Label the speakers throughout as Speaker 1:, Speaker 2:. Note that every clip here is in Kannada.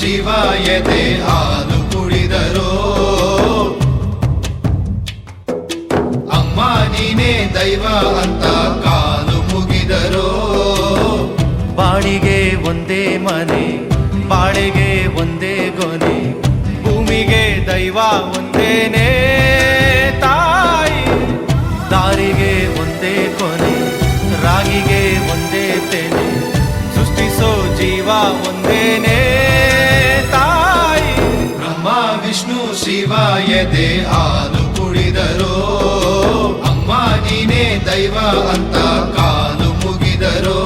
Speaker 1: ಶಿವ ಎದೆ ಹಾಲು ಕುಡಿದರೋ ಅಮ್ಮ ನೀನೇ ದೈವ ಅಂತ ಕಾಲು ಮುಗಿದರೋ
Speaker 2: ಬಾಳಿಗೆ ಒಂದೇ ಮನೆ ಬಾಳೆಗೆ ಒಂದೇ ಗೊನೆ ಭೂಮಿಗೆ ದೈವ ಒಂದೇನೇ ತಾಯಿ ದಾರಿಗೆ ಒಂದೇ ಕೊನೆ ರಾಗಿಗೆ ಒಂದೇ ತೆನೆ ಸೃಷ್ಟಿಸೋ ಜೀವ ಒಂದೇನೇ ತಾಯಿ
Speaker 1: ಬ್ರಹ್ಮ ವಿಷ್ಣು ಶಿವ ಎದೆ ಹಾಲು ಕುಡಿದರೋ ಅಮ್ಮ ನೀನೇ ದೈವ ಅಂತ ಕಾಲು ಮುಗಿದರೋ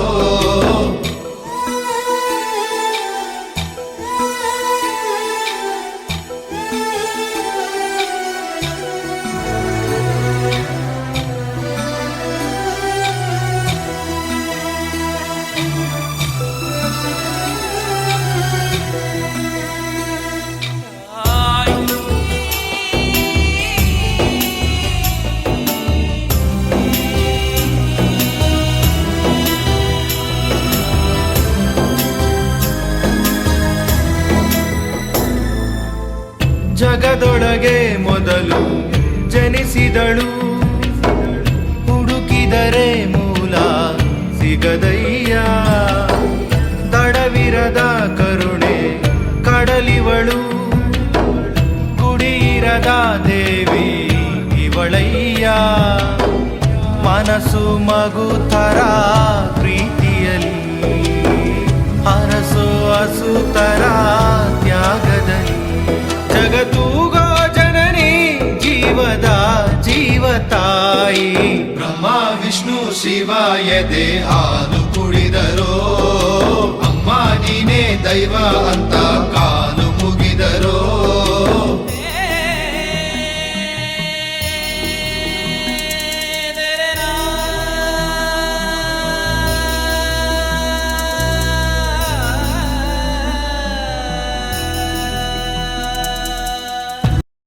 Speaker 2: ಜಗದೊಳಗೆ ಮೊದಲು ಜನಿಸಿದಳು ಹುಡುಕಿದರೆ ಮೂಲ ಸಿಗದಯ್ಯ ದಡವಿರದ ಕರುಣೆ ಕಡಲಿವಳು ಗುಡಿಯಿರದ ದೇವಿ ಇವಳಯ್ಯ ಮನಸ್ಸು ಮಗು ಥರ ಪ್ರೀತಿಯಲ್ಲಿ ಹರಸು ಹಸುತರ ತ್ಯಾಗದಲ್ಲಿ ಜಗತ್ತೂಗೋ ಜನನಿ ಜೀವದ ಜೀವತಾಯಿ
Speaker 1: ಬ್ರಹ್ಮ ವಿಷ್ಣು ಶಿವ ಎದೆ ಹಾಲು ಕುಡಿದರೋ ಅಮ್ಮ ನೀನೇ ದೈವ ಅಂತ